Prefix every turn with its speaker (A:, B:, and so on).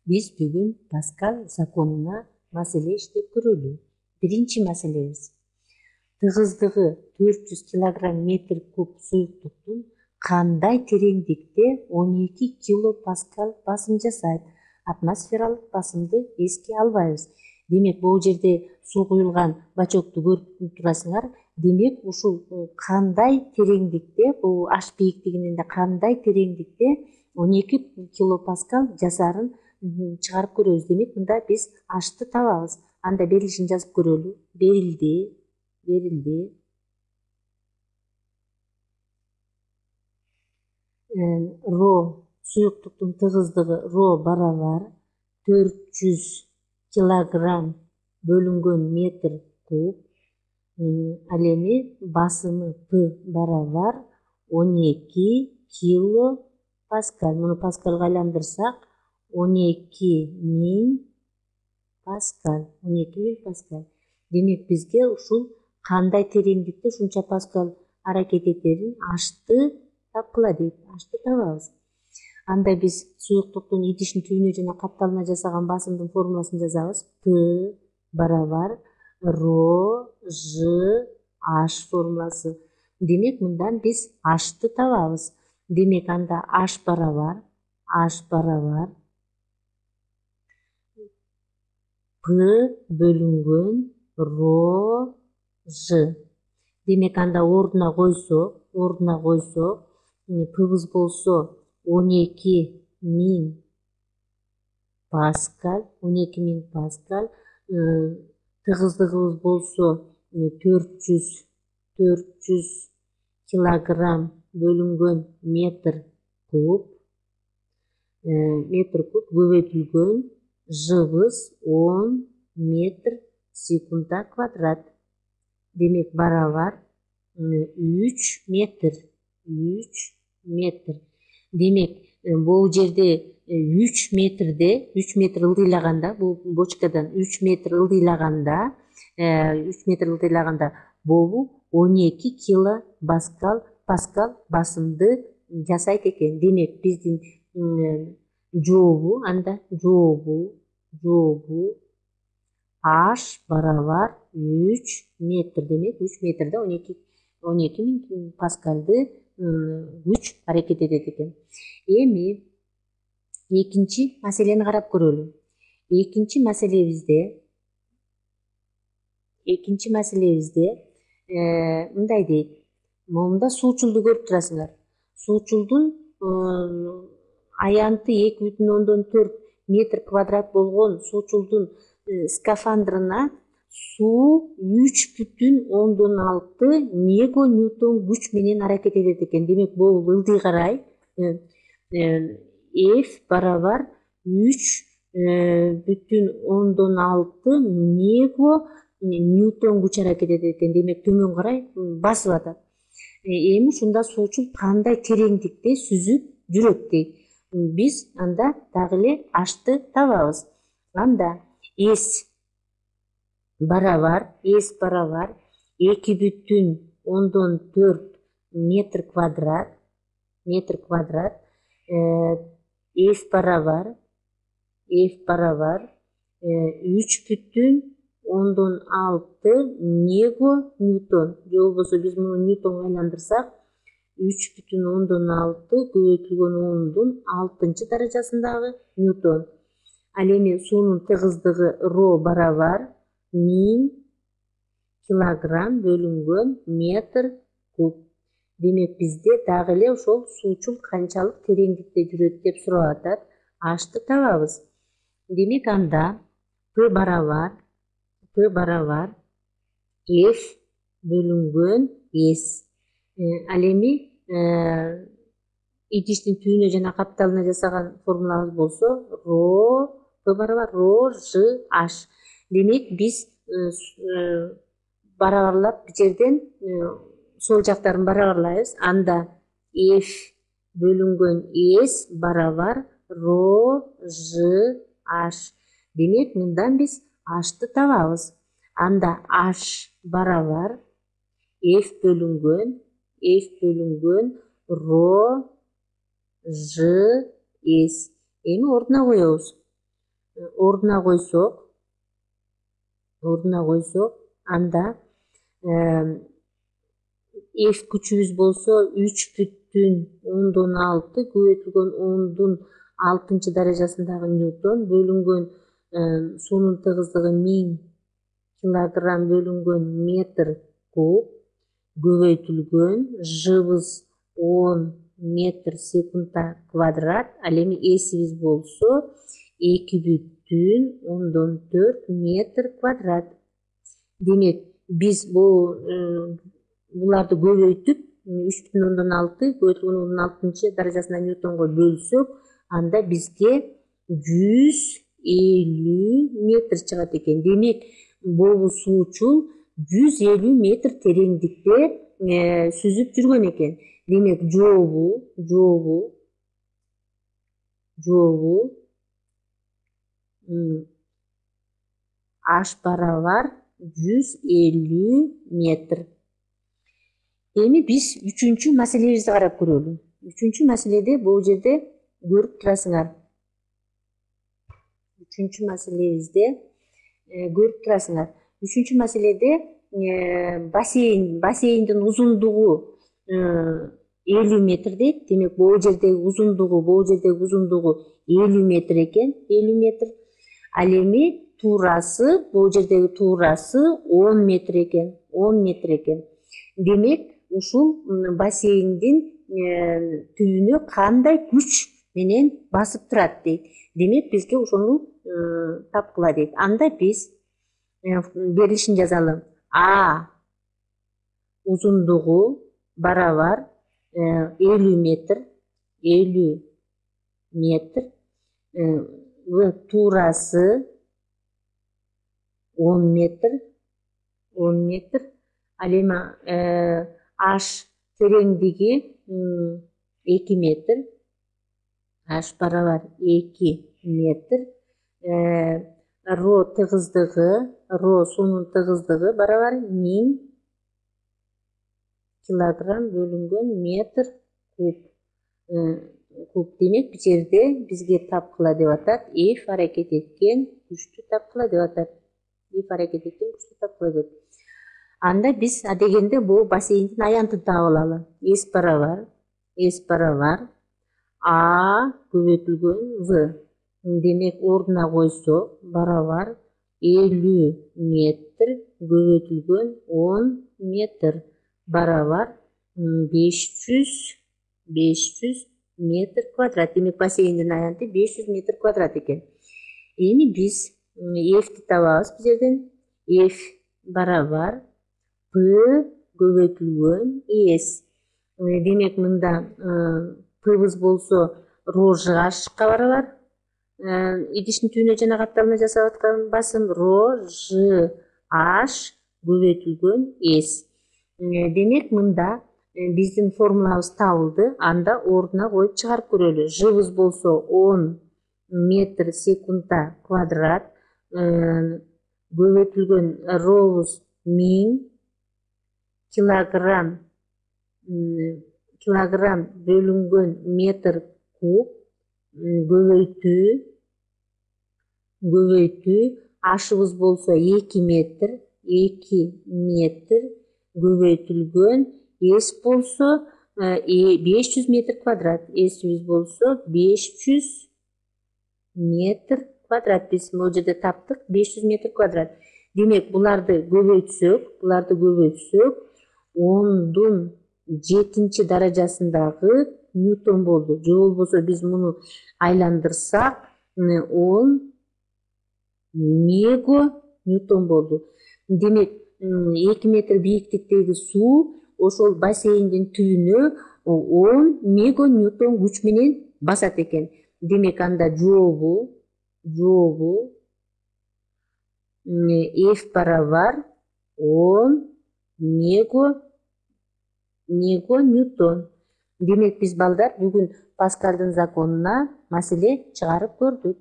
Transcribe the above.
A: Биз бүгүн Паскаль законуна маселе иштеп көрөлү. Биринчи маселебиз. Тыгыздыгы 400 килограмм метр куб суюктуктун кандай тереңдикте 12 килопаскаль басым жасайт? Атмосфералык басымды эске албайбыз. Демек, бул жерде суу куюлган бачокту көрүп турасыңар. Демек, ушул кандай тереңдикте, бул аш бийиктигинде кандай тереңдикте 12 килопаскаль жасарын чыгарып көрөбүз. Демек, мында биз ашты табабыз. Анда берилишин жазып көрөлү. Берилди. Ро суюктуктун тыгыздыгы ро барабар 400 килограмм бөлүнгөн метр куб. Ал эми басымы П барабар 12 кило паскаль. Муну паскальга айландырсак 12.000 паскаль. Демек, бизге ушул кандай тереңдикте ушунча паскаль аракет этерин ашты тапкыла дейт. Ашты табабыз. Анда биз суюктуктун идиштин түбүнө жана капталына жасаган басымдын формуласын жазабыз. П барабар ро ж аш формуласы. Демек, мындан биз ашты табабыз. Демек, анда аш барабар П бөлүнгөн ро ж. Демек, анда ордуна койсок, П'быз болсо 12.000 паскаль, тыгыздыгыбыз болсо 400 килограмм бөлүнгөн метр куб, көбөйтүлгөн жыбыз 10 метр секундда квадрат. Демек, барабар 3 метр. Демек, бул жерде 3 метр ылдыйлаганда, бул бочкадан 3 метр ылдыйлаганда, бобу 12 килопаскаль басымды жасайт экен. Демек, биздин жообу аш барабар 3 метр. Демек, 3 метрде 12.000 паскальды күч аракет этет экен. Эми экинчи маселени карап көрөлү. Экинчи маселебизде мындай дейт. Момунда суучулду көрүп турасыңар. Суучулдун аянты 2,4 метр квадрат болгон суучулдун скафандрына суу 3,6 мега ньютон күч менен аракет этет экен. Демек, бул ылдый карай F барабар 3,6 мега ньютон күч аракет этет экен. Демек, төмөн карай басып атат. Эми ушунда суучул кандай тереңдикте сүзүп жүрөт дейт. Биз анда дагы эле ашты табабыз. Анда S барабар 2,4 метр квадрат. F барабар 3,6 мега ньютон. Же болбосо биз муну ньютонго айландырсак 3,6 көбөйтүлгөн 10-6 даражасындагы ньютон. Ал эми суунун тыгыздыгы ро барабар 1000 килограмм бөлүнгөн метр куб. Демек, бизде дагы эле ошол суучул канчалык тереңдикте жүрөт деп сурап атат. Ашты табабыз. Демек, анда П барабар F бөлүнгөн S. Ал эми идиштин түбүнө жана капталына жасаган формулабыз болсо П барабар ро ж аш. Демек, биз барабарлап жерден сол жактарын барабарлайбыз. Анда F бөлүнгөн S барабар ро ж аш. Демек, мындан биз ашты табабыз. Анда аш барабар F бөлүнгөн ро ж S. Эми ордуна коебуз. ордуна койсок, анда F күчүбүз болсо 3,6 көбөйтүлгөн 10⁻6 даражасындагы ньютон бөлүнгөн суунун тыгыздыгы 1000 килограмм бөлүнгөн метр куб көбөйтүлгөн жыбыз 10 метр секундта квадрат. Ал эми эсибиз болсо 2,4 метр квадрат. Демек биз буларды көбөйтүп 3,6 көбөйтүлгөн 10⁻6 даражасында ньютонго бөлсөк, анда бизге 150 метр чыгат экен. Демек бобу суучул 150 метр тереңдикте сүзүп жүргөн экен. Демек жообу H барабар 150 метр. Эми биз үчүнчү маселебизди карап көрөлү. Үчүнчү маселеде бул жерде көрүп турасыңар. Үчүнчү маселеде бассейндин узундугу 50 метр дейт. Демек бул жердеги узундугу 50 метр экен. 50 метр. Ал эми бул жердеги туурасы 10 метр экен. Демек ушул бассейндин түбүнө кандай күч менен басып турат дейт. Демек бизге ошону тапкыла дейт. Анда биз берилишин жазалы. А узундугу барабар 50 метр. В туурасы 10 метр. Ал эми H тереңдиги 2 метр. H барабар 2 метр. Суунун тыгыздыгы барабар 1000 килограмм бөлүнгөн метр куб. Демек бул жерде бизге тапкыла деп атат. F аракет эткен күчтү тапкыла деп атат. Анда биз адегенде бул бассейндин аянтын таап алалы. S барабар A көбөйтүлгөн V. Демек ордуна койсок барабар 50 метр көбөйтүлгөн 10 метр барабар 500 метр квадрат. Демек бассейндин аянты 500 метр квадрат экен. Эми биз F'ти табабыз бул жерден. F барабар P көбөйтүлгөн S. Демек мында P'быз болсо ρ H-ка барабар. Идиштин түбүнө жана катталына жасап аткан басым ρ H көбөйтүлгөн S. Демек мында биздин формулабыз табылды. Анда ордуна коюп чыгарып көрөлү. Жыбыз болсо 10 метр секундта квадрат. Көбөйтүлгөн ρбуз 1000 килограмм бөлүнгөн метр куб көбөйтүү H'ыбыз болсо 2 метр көбөйтүлгөн S болсо 500 метр квадрат. S'ибиз болсо 500 метр квадрат. Биз бул жерде таптык 500 метр квадрат. Демек буларды көбөйтсөк 10⁻7 даражасындагы ньютон болду. Же болбосо биз муну айландырсак 10 мега ньютон болду. Демек 2 метр бийиктиктеги суу ошол бассейндин түбүнө 10 мега ньютон күч менен басат экен. Демек анда жообу F барабар 10 мега ньютон. Демек биз балдар бүгүн Паскалдын законуна маселе чыгарып көрдүк.